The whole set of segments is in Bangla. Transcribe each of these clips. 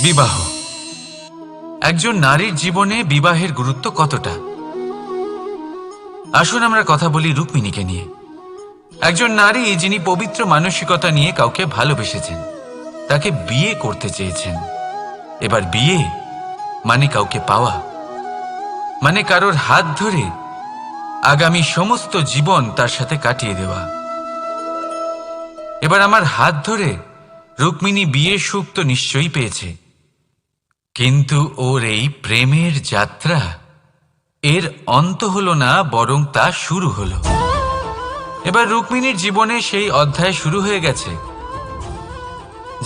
বিবাহ। একজন নারীর জীবনে বিবাহের গুরুত্ব কতটা? আসুন আমরা কথা বলি রুক্মিণীকে নিয়ে। একজন নারী যিনি পবিত্র মানসিকতা নিয়ে কাউকে ভালোবেসেছেন, তাকে বিয়ে করতে চেয়েছেন। এবার বিয়ে মানে কাউকে পাওয়া, মানে কারোর হাত ধরে আগামী সমস্ত জীবন তার সাথে কাটিয়ে দেওয়া। এবার আমার হাত ধরে রুক্মিণী বিয়ের সুখ তো নিশ্চয়ই পেয়েছে, কিন্তু ওর এই প্রেমের যাত্রা এর অন্ত হলো না, বরং তা শুরু হলো। এবার রুক্মিণীর জীবনে সেই অধ্যায় শুরু হয়ে গেছে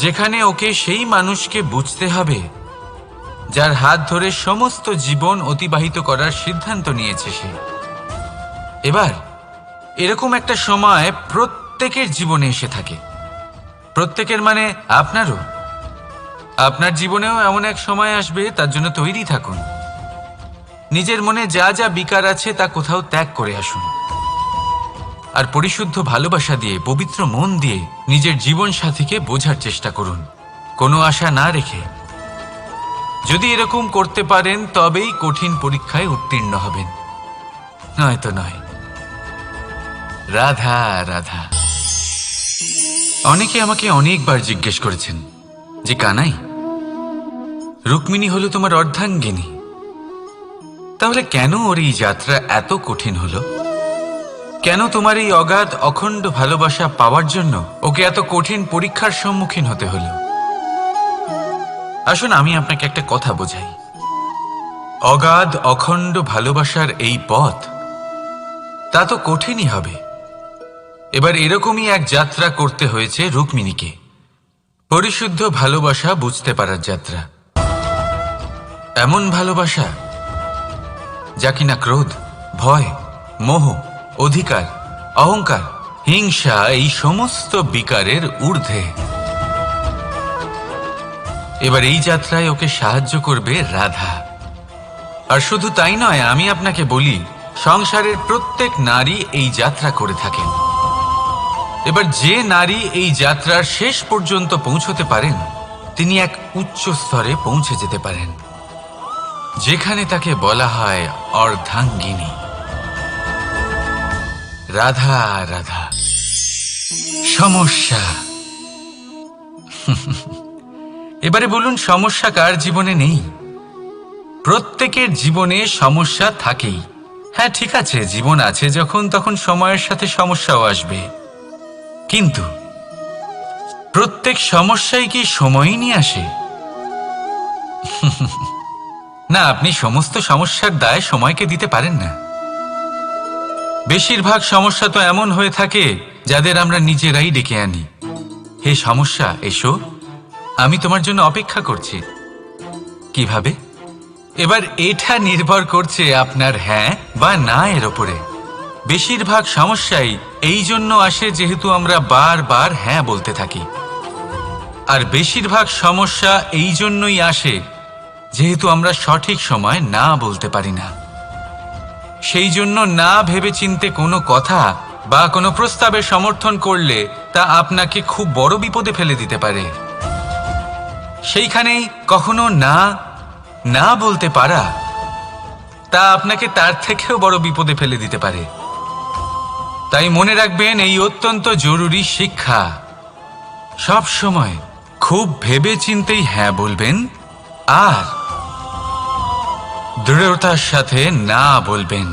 যেখানে ওকে সেই মানুষকে বুঝতে হবে যার হাত ধরে সমস্ত জীবন অতিবাহিত করার সিদ্ধান্ত নিয়েছে সে। এবার এরকম একটা সময় প্রত্যেকের জীবনে এসে থাকে। প্রত্যেকের মানে আপনারও। আপনার জীবনেও এমন এক সময় আসবে, তার জন্য তৈরি থাকুন। নিজের মনে যা যা বিকার আছে তা কোথাও ত্যাগ করে আসুন, আর পরিশুদ্ধ ভালোবাসা দিয়ে, পবিত্র মন দিয়ে নিজের জীবন সাথীকে বোঝার চেষ্টা করুন, কোনো আশা না রেখে। যদি এরকম করতে পারেন তবেই কঠিন পরীক্ষায় উত্তীর্ণ হবেন, নয়তো নয়। রাধা রাধা। অনেকে আমাকে অনেকবার জিজ্ঞেস করেছেন যে কানাই, রুক্মিণী হলো তোমার অর্ধাঙ্গিনী, তাহলে কেন ওর এই যাত্রা এত কঠিন হলো? কেন তোমার এই অগাধ অখণ্ড ভালোবাসা পাওয়ার জন্য ওকে এত কঠিন পরীক্ষার সম্মুখীন হতে হলো? আসুন আমি আপনাকে একটা কথা বোঝাই। অগাধ অখণ্ড ভালোবাসার এই পথ, তা তো কঠিনই হবে। এবার এরকমই এক যাত্রা করতে হয়েছে রুক্মিণীকে, পরিশুদ্ধ ভালোবাসা বুঝতে পারার যাত্রা। এমন ভালোবাসা যা কিনা ক্রোধ, ভয়, মোহ, অধিকার, অহংকার, হিংসা এই সমস্ত বিকারের ঊর্ধ্বে। এবার এই যাত্রায় ওকে সাহায্য করবে রাধা। আর শুধু তাই নয়, আমি আপনাকে বলি, সংসারের প্রত্যেক নারী এই যাত্রা করে থাকেন। এবার যে নারী এই যাত্রার শেষ পর্যন্ত পৌঁছতে পারেন, তিনি এক উচ্চ স্তরে পৌঁছে যেতে পারেন, যেখানে তাকে বলা হয় অর্ধাঙ্গিনী। রাধা রাধা। সমস্যা। এবারে বলুন, সমস্যা কার জীবনে নেই? প্রত্যেকের জীবনে সমস্যা থাকেই। হ্যাঁ ঠিক আছে, জীবন আছে যখন, তখন সময়ের সাথে সমস্যাও আসবে, কিন্তু প্রত্যেক সমস্যাই কি সময়ই নিয়ে আসে? না, আপনি সমস্ত সমস্যার দায় সময়কে দিতে পারেন না। বেশিরভাগ সমস্যা তো এমন হয়ে থাকে যাদের আমরা নিজেরাই ডেকে আনি। হে সমস্যা, এসো, আমি তোমার জন্য অপেক্ষা করছি। কিভাবে? এবার এটা নির্ভর করছে আপনার হ্যাঁ বা না এর ওপরে। বেশিরভাগ সমস্যাই এই জন্য আসে যেহেতু আমরা বারবার হ্যাঁ বলতে থাকি, আর বেশিরভাগ সমস্যা এই জন্যই আসে যেহেতু আমরা সঠিক সময় না বলতে পারি না। সেই জন্য না ভেবেচিন্তে কোনো কথা বা কোনো প্রস্তাবের সমর্থন করলে তা আপনাকে খুব বড় বিপদে ফেলে দিতে পারে। সেইখানেই কখনো না না বলতে পারা, তা আপনাকে তার থেকেও বড় বিপদে ফেলে দিতে পারে। তাই মনে রাখবেন এই অত্যন্ত জরুরি শিক্ষা, সব সময় খুব ভেবেচিন্তেই হ্যাঁ বলবেন, আর দৃঢ়তার সাথে না বলবেন।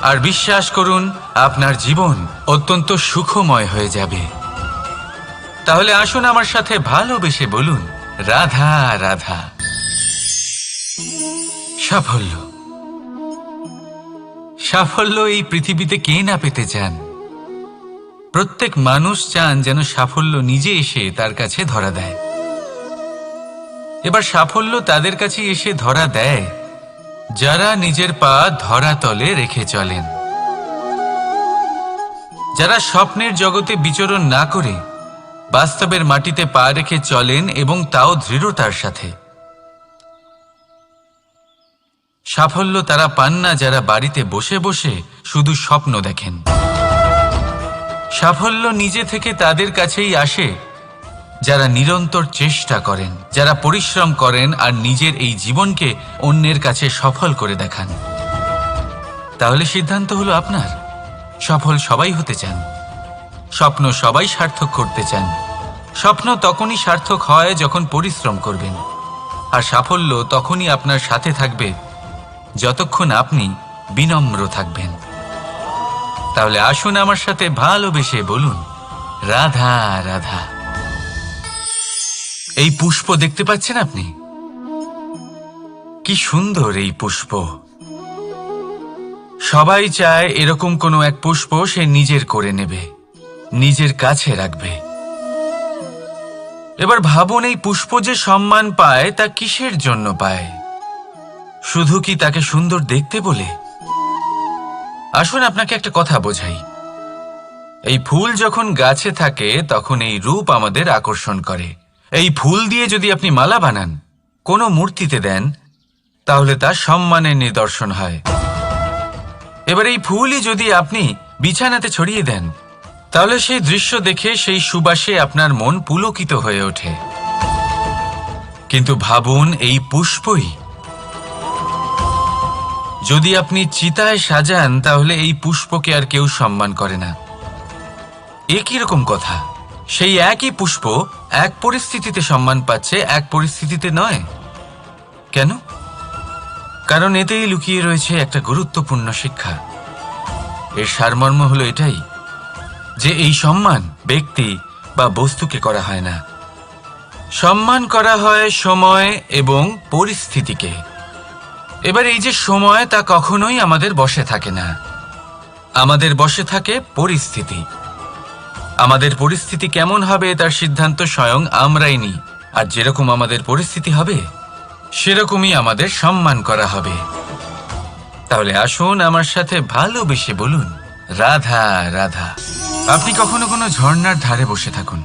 আর বিশ্বাস করুন, আপনার জীবন অত্যন্ত সুখময় হয়ে যাবে। তাহলে আসুন আমার সাথে ভালোবেসে বলুন, রাধা রাধা। সাফল্য। সাফল্য এই পৃথিবীতে কে না পেতে চান? প্রত্যেক মানুষ চান যেন সাফল্য নিজে এসে তার কাছে ধরা দেয়। এবার সাফল্য তাদের কাছে এসে ধরা দেয় যারা নিজের পা ধরাতলে রেখে চলেন, যারা স্বপ্নের জগতে বিচরণ না করে বাস্তবের মাটিতে পা রেখে চলেন, এবং তাও দৃঢ়তার সাথে। সাফল্য তারা পান না যারা বাড়িতে বসে বসে শুধু স্বপ্ন দেখেন। সাফল্য নিজে থেকে তাদের কাছেই আসে যারা নিরন্তর চেষ্টা করেন, যারা পরিশ্রম করেন আর নিজের এই জীবনকে অন্যের কাছে সফল করে দেখান। তাহলে সিদ্ধান্ত হলো আপনার। সফল সবাই হতে চান, স্বপ্ন সবাই সার্থক করতে চান। স্বপ্ন তখনই সার্থক হয় যখন পরিশ্রম করবেন, আর সাফল্য তখনই আপনার সাথে থাকবে যতক্ষণ আপনি বিনম্র থাকবেন। তাহলে আসুন আমার সাথে ভালোবেসে বলুন, রাধা রাধা। এই পুষ্প দেখতে পাচ্ছেন আপনি? কি সুন্দর এই পুষ্প। সবাই চায় এরকম কোনো এক পুষ্প সে নিজের করে নেবে, নিজের কাছে রাখবে। এবার ভাবুন, এই পুষ্প যে সম্মান পায় তা কিসের জন্য পায়? শুধু কি তাকে সুন্দর দেখতে বলে? আসুন আপনাকে একটা কথা বোঝাই। এই ফুল যখন গাছে থাকে তখন এই রূপ আমাদের আকর্ষণ করে। এই ফুল দিয়ে যদি আপনি মালা বানান, কোনো মূর্তিতে দেন, তাহলে তা সম্মানের নিদর্শন হয়। এবার এই ফুলই যদি আপনি বিছানাতে ছড়িয়ে দেন, তাহলে সেই দৃশ্য দেখে সেই সুবাসে আপনার মন পুলকিত হয়ে ওঠে। কিন্তু ভাবুন, এই পুষ্পই যদি আপনি চিতায় সাজান, তাহলে এই পুষ্পকে আর কেউ সম্মান করে না। একই রকম কথা, সেই একই পুষ্প এক পরিস্থিতিতে সম্মান পাচ্ছে, এক পরিস্থিতিতে নয়। কেন? কারণ এতেই লুকিয়ে রয়েছে একটা গুরুত্বপূর্ণ শিক্ষা। এর সারমর্ম হলো এটাই যে এই সম্মান ব্যক্তি বা বস্তুকে করা হয় না, সম্মান করা হয় সময় এবং পরিস্থিতিকে। এবার এই যে সময়, তা কখনোই আমাদের বশে থাকে না। আমাদের বশে থাকে পরিস্থিতি। আমাদের পরিস্থিতি কেমন হবে তার সিদ্ধান্ত স্বয়ং আমরাই নিই, আর যেরকম আমাদের পরিস্থিতি হবে সেরকমই আমাদের সম্মান করা হবে। তাহলে আসুন আমার সাথে ভালোবেসে বলুন, রাধা রাধা। আপনি কখনো কোনো ঝর্ণার ধারে বসে থাকুন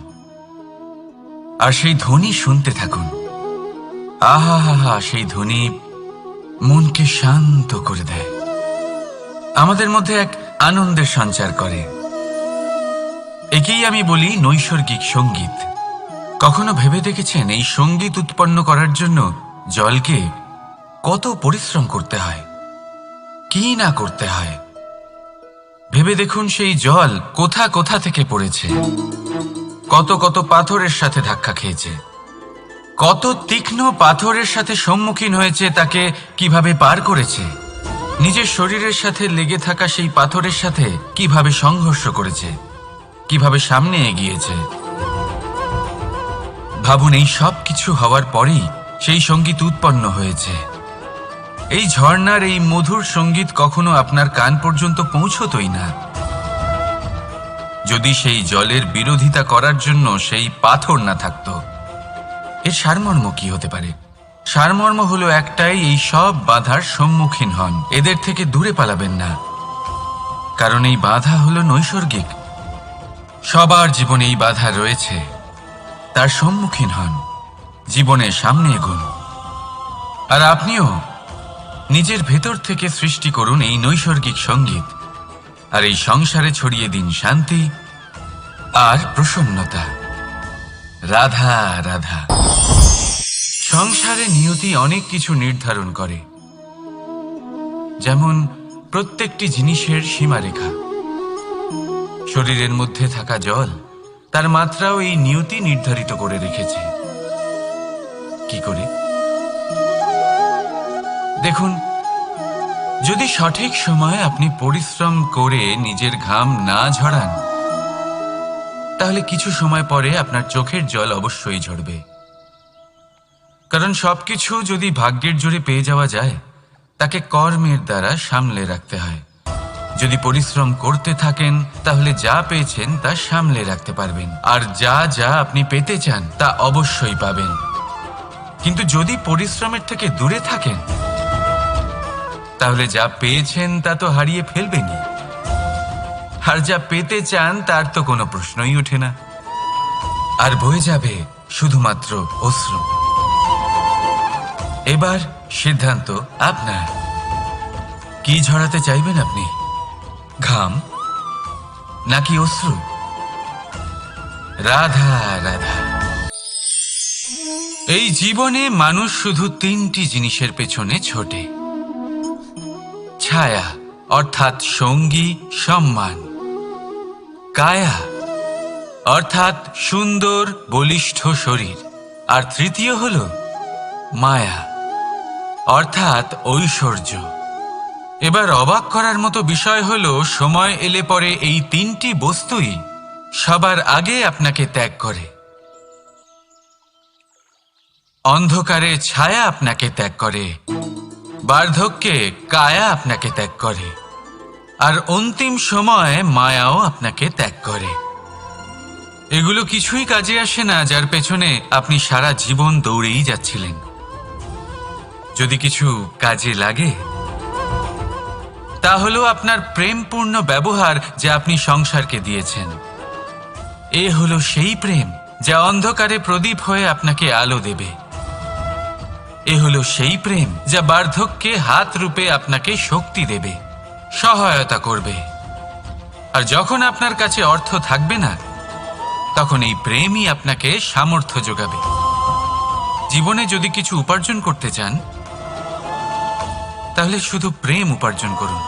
আর সেই ধ্বনি শুনতে থাকুন। আহা হা হা, সেই ধ্বনি মনকে শান্ত করে দেয়, আমাদের মধ্যে এক আনন্দের সঞ্চার করে। একেই আমি বলি নৈসর্গিক সঙ্গীত। কখনো ভেবে দেখেছেন এই সঙ্গীত উৎপন্ন করার জন্য জলকে কত পরিশ্রম করতে হয়, কি না করতে হয়? ভেবে দেখুন, সেই জল কোথা কোথা থেকে পড়েছে, কত কত পাথরের সাথে ধাক্কা খেয়েছে, কত তীক্ষ্ণ পাথরের সাথে সম্মুখীন হয়েছে, তাকে কিভাবে পার করেছে, নিজের শরীরের সাথে লেগে থাকা সেই পাথরের সাথে কিভাবে সংঘর্ষ করেছে, কিভাবে সামনে এগিয়েছে। ভাবুন, এই সব কিছু হওয়ার পরেই সেই সঙ্গীত উৎপন্ন হয়েছে। এই ঝর্ণার এই মধুর সঙ্গীত কখনো আপনার কান পর্যন্ত পৌঁছতই না যদি সেই জলের বিরোধিতা করার জন্য সেই পাথর না থাকত। এর সারমর্ম কি হতে পারে? সারমর্ম হলো একটাই, এই সব বাধার সম্মুখীন হন, এদের থেকে দূরে পালাবেন না। কারণ এই বাধা হলো নৈসর্গিক, সবার জীবনে এই বাধা রয়েছে। তার সম্মুখীন হন, জীবনের সামনে এগোন। আর আপনিও নিজের ভেতর থেকে সৃষ্টি করুন এই নৈসর্গিক সঙ্গীত, আর এই সংসারে ছড়িয়ে দিন শান্তি আর প্রসন্নতা। রাধা রাধা। সংসারে নিয়তি অনেক কিছু নির্ধারণ করে, যেমন প্রত্যেকটি জিনিসের সীমারেখা। শরীরের মধ্যে থাকা জল, তার মাত্রাও এই নিয়তি নির্ধারিত করে রেখেছে। কি করে? দেখুন, যদি সঠিক সময়ে আপনি পরিশ্রম করে নিজের ঘাম না ঝরান, তাহলে কিছু সময় পরে আপনার চোখের জল অবশ্যই ঝরবে। কারণ সবকিছু যদি ভাগ্যের জোরে পেয়ে যাওয়া যায়, তাকে কর্মের দ্বারা সামলে রাখতে হয়। যদি পরিশ্রম করতে থাকেন, তাহলে যা পেয়েছেন তা সামলে রাখতে পারবেন, আর যা যা আপনি পেতে চান তা অবশ্যই পাবেন। কিন্তু যদি পরিশ্রমের থেকে দূরে থাকেন, তাহলে যা পেয়েছেন তা তো হারিয়ে ফেলবেনই, আর যা পেতে চান তার তো কোনো প্রশ্নই ওঠে না, আর বয়ে যাবে শুধুমাত্র অশ্রু। এবার সিদ্ধান্ত আপনার। কি ঝরাতে চাইবেন আপনি? ঘাম নাকি অশ্রু? রাধা রাধা। এই জীবনে মানুষ শুধু তিনটি জিনিসের পেছনে ছোটে: ছায়া অর্থাৎ সঙ্গী সম্মান, কায়া অর্থাৎ সুন্দর বলিষ্ঠ শরীর, আর তৃতীয় হল মায়া অর্থাৎ ঐশ্বর্য। এবার অবাক করার মতো বিষয় হলো, সময় এলে পরে এই তিনটি বস্তুই সবার আগে আপনাকে ত্যাগ করে। অন্ধকারে ছায়া আপনাকে ত্যাগ করে, বার্ধক্যে কায়া আপনাকে ত্যাগ করে, আর অন্তিম সময়ে মায়াও আপনাকে ত্যাগ করে। এগুলো কিছুই কাজে আসে না যার পেছনে আপনি সারা জীবন দৌড়েই যাচ্ছিলেন। যদি কিছু কাজে লাগে তা হলো আপনার প্রেমপূর্ণ ব্যবহার যা আপনি সংসারকে দিয়েছেন। এ হলো সেই প্রেম যা অন্ধকারে প্রদীপ হয়ে আপনাকে আলো দেবে। এ হলো সেই প্রেম যা বার্ধক্যে হাত রূপে আপনাকে শক্তি দেবে, সহায়তা করবে। আর যখন আপনার কাছে অর্থ থাকবে না, তখন এই প্রেমই আপনাকে সামর্থ্য যোগাবে। জীবনে যদি কিছু উপার্জন করতে চান, তাহলে শুধু প্রেম উপার্জন করুন।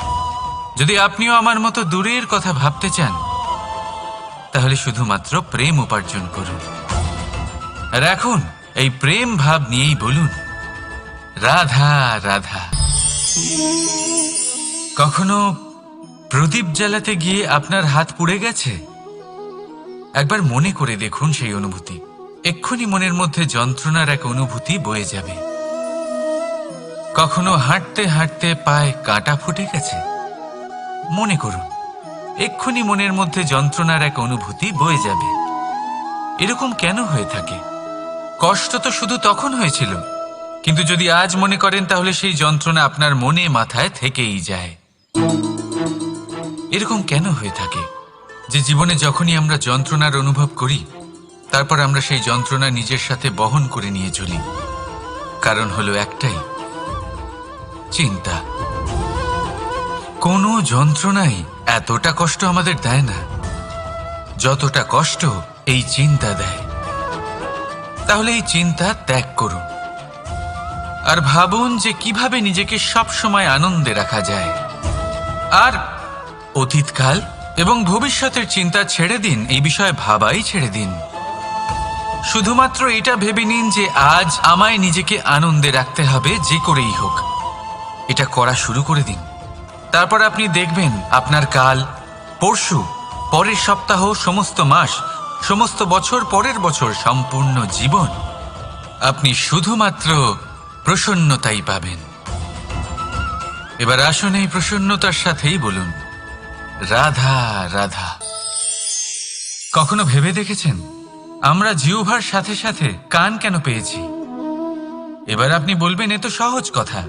যদি আপনিও আমার মতো দূরের কথা ভাবতে চান, তাহলে শুধুমাত্র প্রেম উপার্জন করুন। আর এখন এই প্রেম ভাব নিয়েই বলুন, রাধা রাধা। কখনো প্রদীপ জ্বালাতে গিয়ে আপনার হাত পুড়ে গেছে? একবার মনে করে দেখুন সেই অনুভূতি। এক্ষুনি মনের মধ্যে যন্ত্রণার এক অনুভূতি বয়ে যাবে। কখনো হাঁটতে হাঁটতে পায়ে কাঁটা ফুটে গেছে? মনে করুন, এক্ষুনি মনের মধ্যে যন্ত্রণার এক অনুভূতি বয়ে যাবে। এরকম কেন হয়ে থাকে? কষ্ট তো শুধু তখন হয়েছিল, কিন্তু যদি আজ মনে করেন তাহলে সেই যন্ত্রণা আপনার মনে মাথায় থেকেই যায়। এরকম কেন হয়ে থাকে যে জীবনে যখনই আমরা যন্ত্রণার অনুভব করি, তারপর আমরা সেই যন্ত্রণা নিজের সাথে বহন করে নিয়ে চলি? কারণ হলো একটাই, চিন্তা। কোনো যন্ত্রণাই এতটা কষ্ট আমাদের দেয় না যতটা কষ্ট এই চিন্তা দেয়। তাহলে এই চিন্তা ত্যাগ করুন আর ভাবুন যে কিভাবে নিজেকে সব সময় আনন্দে রাখা যায়। আর অতীতকাল এবং ভবিষ্যতের চিন্তা ছেড়ে দিন, এই বিষয়ে ভাবাই ছেড়ে দিন। শুধুমাত্র এটা ভেবে নিন যে আজ আমায় নিজেকে আনন্দে রাখতে হবে, যে করেই হোক। এটা করা শুরু করে দিন। তারপর আপনি দেখবেন আপনার কাল, পরশু, পরের সপ্তাহ, সমস্ত মাস, সমস্ত বছর, পরের বছর, সম্পূর্ণ জীবন আপনি শুধুমাত্র প্রসন্নতাই পাবেন। এবার আসুন এই প্রসন্নতার সাথেই বলুন, রাধা রাধা। কখনো ভেবে দেখেছেন আমরা জিহ্বার সাথে সাথে কান কেন পেয়েছি? এবার আপনি বলবেন, এ তো সহজ কথা,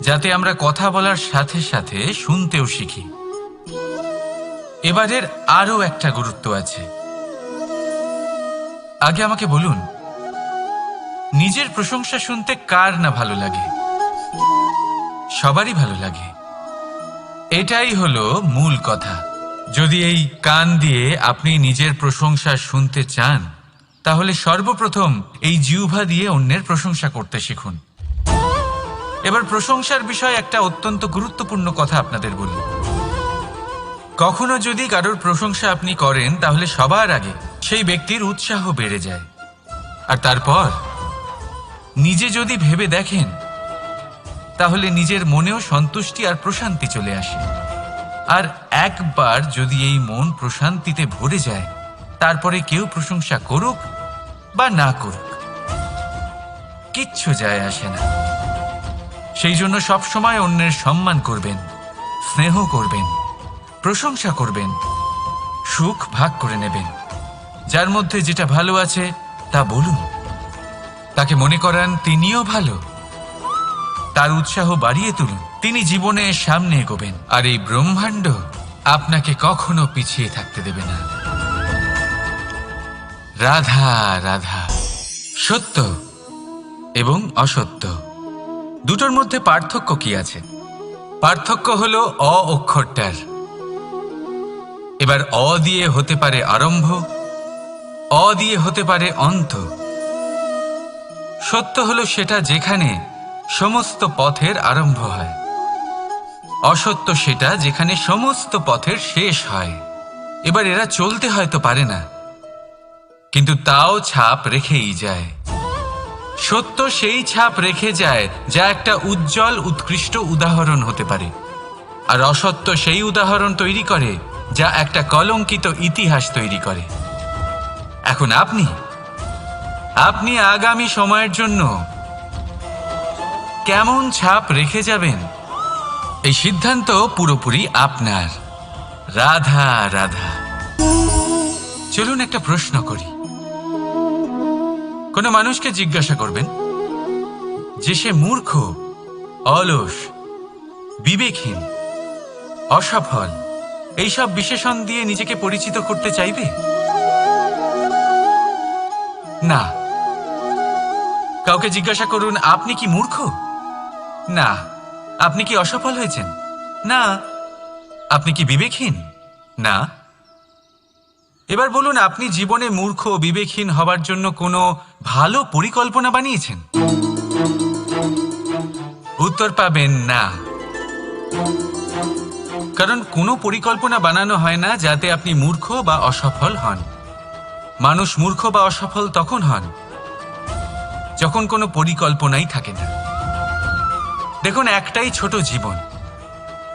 যাতে আমরা কথা বলার সাথে সাথে শুনতেও শিখি। এবারের আরো একটা গুরুত্ব আছে। আগে আমাকে বলুন, নিজের প্রশংসা শুনতে কার না ভালো লাগে? সবারই ভালো লাগে। এটাই হলো মূল কথা। যদি এই কান দিয়ে আপনি নিজের প্রশংসা শুনতে চান, তাহলে সর্বপ্রথম এই জিহ্বা দিয়ে অন্যের প্রশংসা করতে শিখুন। এবার প্রশংসার বিষয়ে একটা অত্যন্ত গুরুত্বপূর্ণ কথা আপনাদের বলি। কখনো যদি কারোর প্রশংসা আপনি করেন, তাহলে সবার আগে সেই ব্যক্তির উৎসাহ বেড়ে যায়। আর তারপর নিজে যদি ভেবে দেখেন, তাহলে নিজের মনেও সন্তুষ্টি আর প্রশান্তি চলে আসে। আর একবার যদি এই মন প্রশান্তিতে ভরে যায়, তারপরে কেউ প্রশংসা করুক বা না করুক, কিচ্ছু যায় আসে না। সেই জন্য সবসময় অন্যের সম্মান করবেন, স্নেহ করবেন, প্রশংসা করবেন, সুখ ভাগ করে নেবেন। যার মধ্যে যেটা ভালো আছে তা বলুন, তাকে মনে করান তিনিও ভালো, তার উৎসাহ বাড়িয়ে তুলুন। তিনি জীবনে সামনে এগোবেন, আর এই ব্রহ্মাণ্ড আপনাকে কখনো পিছিয়ে থাকতে দেবে না। রাধা রাধা। সত্য এবং অসত্য দুটোর মধ্যে পার্থক্য কি আছে? পার্থক্য হলো অ অক্ষরটার। এবার অ দিয়ে হতে পারে আরম্ভ, অ দিয়ে হতে পারে অন্ত। সত্য হলো সেটা যেখানে সমস্ত পথের আরম্ভ হয়, অসত্য সেটা যেখানে সমস্ত পথের শেষ হয়। এবার এরা চলতে হয়তো পারে না, কিন্তু তাও ছাপ রেখেই যায়। সত্য সেই ছাপ রেখে যায় যা একটা উজ্জ্বল উৎকৃষ্ট উদাহরণ হতে পারে, আর অসত্য সেই উদাহরণ তৈরি করে যা একটা কলঙ্কিত ইতিহাস তৈরি করে। এখন আপনি আগামী সময়ের জন্য কেমন ছাপ রেখে যাবেন, এই সিদ্ধান্ত পুরোপুরি আপনার। রাধা রাধা। চলুন একটা প্রশ্ন করি। কোনো মানুষকে জিজ্ঞাসা করবেন যে সে মূর্খ, অলস, বিবেকহীন, অসফল এইসব বিশেষণ দিয়ে নিজেকে পরিচিত করতে চাইবে? না। কাউকে জিজ্ঞাসা করুন আপনি কি মূর্খ? না। আপনি কি অসফল হয়েছেন? না। আপনি কি বিবেকহীন? না। এবার বলুন আপনি জীবনে মূর্খ ও বিবেকহীন হবার জন্য কোনো ভালো পরিকল্পনা বানিয়েছেন? উত্তর পাবেন না। কারণ কোনো পরিকল্পনা বানানো হয় না যাতে আপনি মূর্খ বা অসফল হন। মানুষ মূর্খ বা অসফল তখন হন যখন কোনো পরিকল্পনাই থাকে না। দেখুন, একটাই ছোট জীবন,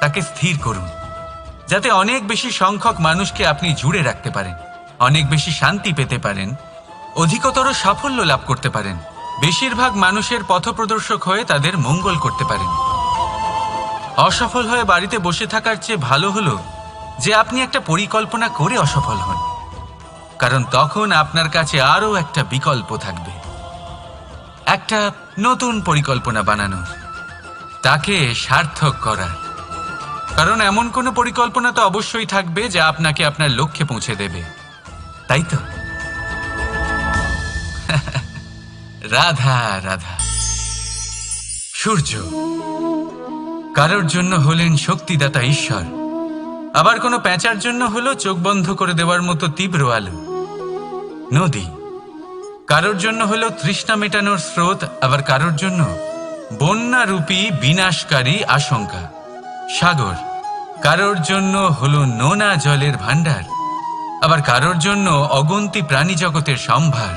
তাকে স্থির করুন যাতে অনেক বেশি সংখ্যক মানুষকে আপনি জুড়ে রাখতে পারেন, অনেক বেশি শান্তি পেতে পারেন, অধিকতর সাফল্য লাভ করতে পারেন, বেশিরভাগ মানুষের পথপ্রদর্শক হয়ে তাদের মঙ্গল করতে পারেন। অসফল হয়ে বাড়িতে বসে থাকার চেয়ে ভালো হলো যে আপনি একটা পরিকল্পনা করে অসফল হন, কারণ তখন আপনার কাছে আরও একটা বিকল্প থাকবে, একটা নতুন পরিকল্পনা বানানোর, তাকে সার্থক করার। কারণ এমন কোনো পরিকল্পনা তো অবশ্যই থাকবে যা আপনাকে আপনার লক্ষ্যে পৌঁছে দেবে, তাই তো? রাধা রাধা। সূর্য কারোর জন্য হলেন শক্তিদাতা ঈশ্বর, আবার কোনো প্যাঁচার জন্য হলো চোখ বন্ধ করে দেওয়ার মতো তীব্র আলো। নদী কারোর জন্য হলো তৃষ্ণা মেটানোর স্রোত, আবার কারোর জন্য বন্যারূপী বিনাশকারী আশঙ্কা। সাগর কারোর জন্য হলো নোনা জলের ভাণ্ডার, আবার কারোর জন্য অগন্তি প্রাণী জগতের সম্ভার।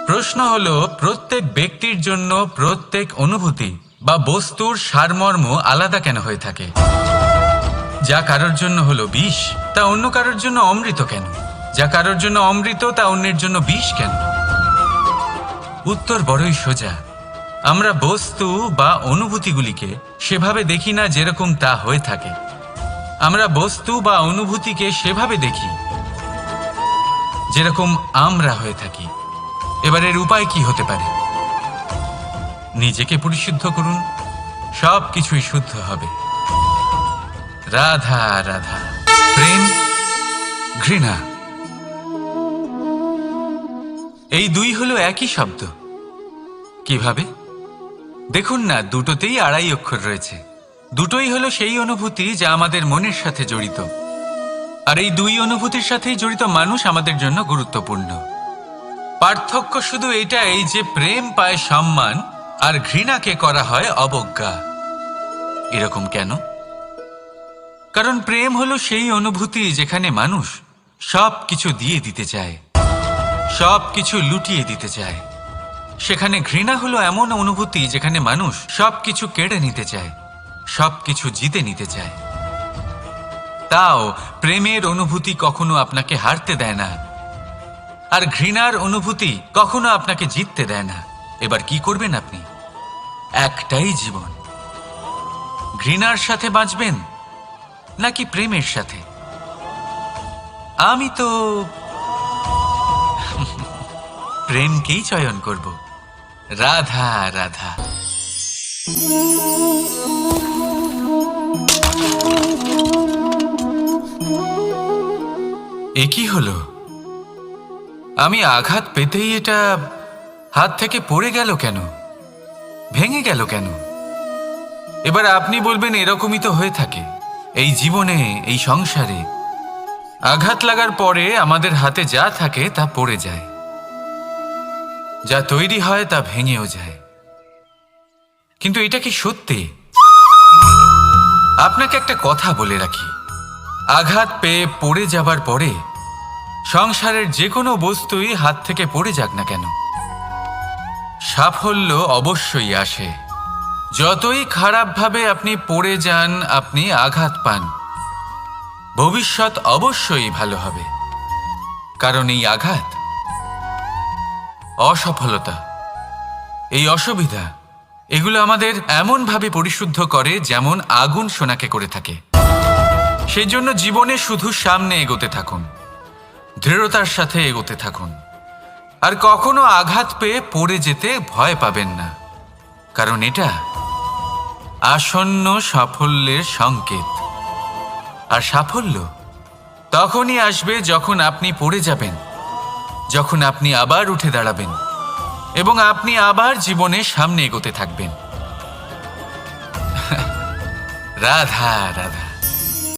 প্রশ্ন হলো প্রত্যেক ব্যক্তির জন্য প্রত্যেক অনুভূতি বা বস্তুর সারমর্ম আলাদা কেন হয়ে থাকে? যা কারোর জন্য হলো বিষ তা অন্য কারোর জন্য অমৃত কেন? যা কারোর জন্য অমৃত তা অন্যের জন্য বিষ কেন? উত্তর বড়ই সোজা। আমরা বস্তু বা অনুভূতিগুলিকে সেভাবে দেখি না যেরকম তা হয়ে থাকে। আমরা বস্তু বা অনুভূতিকে সেভাবে দেখি যেরকম আমরা হয়ে থাকি। এবারের উপায় কি হতে পারে? নিজেকে পরিশুদ্ধ করুন, সব কিছুই শুদ্ধ হবে। রাধা রাধা। প্রেম, ঘৃণা, এই দুই হলো একই শব্দ। কিভাবে? দেখুন না, দুটোতেই আড়াই অক্ষর রয়েছে। দুটোই হলো সেই অনুভূতি যা আমাদের মনের সাথে জড়িত, আর এই দুই অনুভূতির সাথেই জড়িত মানুষ আমাদের জন্য গুরুত্বপূর্ণ। পার্থক্য শুধু এটাই যে প্রেম পায় সম্মান আর ঘৃণাকে করা হয় অবজ্ঞা। এরকম কেন? কারণ প্রেম হলো সেই অনুভূতি যেখানে মানুষ সব কিছু দিয়ে দিতে চায়, সব কিছু লুটিয়ে দিতে চায়। সেখানে ঘৃণা হলো এমন অনুভূতি যেখানে মানুষ সব কিছু কেড়ে নিতে চায়, সব কিছু জিতে নিতে চায়। তাও প্রেমের অনুভূতি কখনো আপনাকে হারতে দেয় না, আর ঘৃণার অনুভূতি কখনো আপনাকে জিততে দেয় না। এবার কি করবেন আপনি? একটাই জীবন, ঘৃণার সাথে বাঁচবেন নাকি প্রেমের সাথে? আমি তো প্রেমকেই চয়ন করব। রাধা রাধা। এ কি হলো? আমি আঘাত পেতেই এটা হাত থেকে পড়ে গেল কেন? ভেঙে গেল কেন? এবার আপনি বলবেন এরকমই তো হয়ে থাকে এই জীবনে, এই সংসারে। আঘাত লাগার পরে আমাদের হাতে যা থাকে তা পড়ে যায়। যা তৈরি হয় তা ভেঙেও যায়। কিন্তু এটা কি সত্যি? আপনাকে একটা কথা বলে রাখি, আঘাত পেয়ে পড়ে যাবার পরে সংসারের যে কোনো বস্তুই হাত থেকে পড়ে যাক না কেন, সাফল্য অবশ্যই আসে। যতই খারাপভাবে আপনি পড়ে যান, আপনি আঘাত পান, ভবিষ্যৎ অবশ্যই ভালো হবে। কারণ এই আঘাত, অসফলতা, এই অসুবিধা, এগুলো আমাদের এমনভাবে পরিশুদ্ধ করে যেমন আগুন সোনাকে করে থাকে। সেই জন্য জীবনে শুধু সামনে এগোতে থাকুন, দৃঢ়তার সাথে এগোতে থাকুন, আর কখনো আঘাত পেয়ে পড়ে যেতে ভয় পাবেন না। কারণ এটা আসন্ন সাফল্যের সংকেত। আর সাফল্য তখনই আসবে যখন আপনি পড়ে যাবেন, যখন আপনি আবার উঠে দাঁড়াবেন এবং আপনি আবার জীবনের সামনে এগোতে থাকবেন। রাধা রাধা।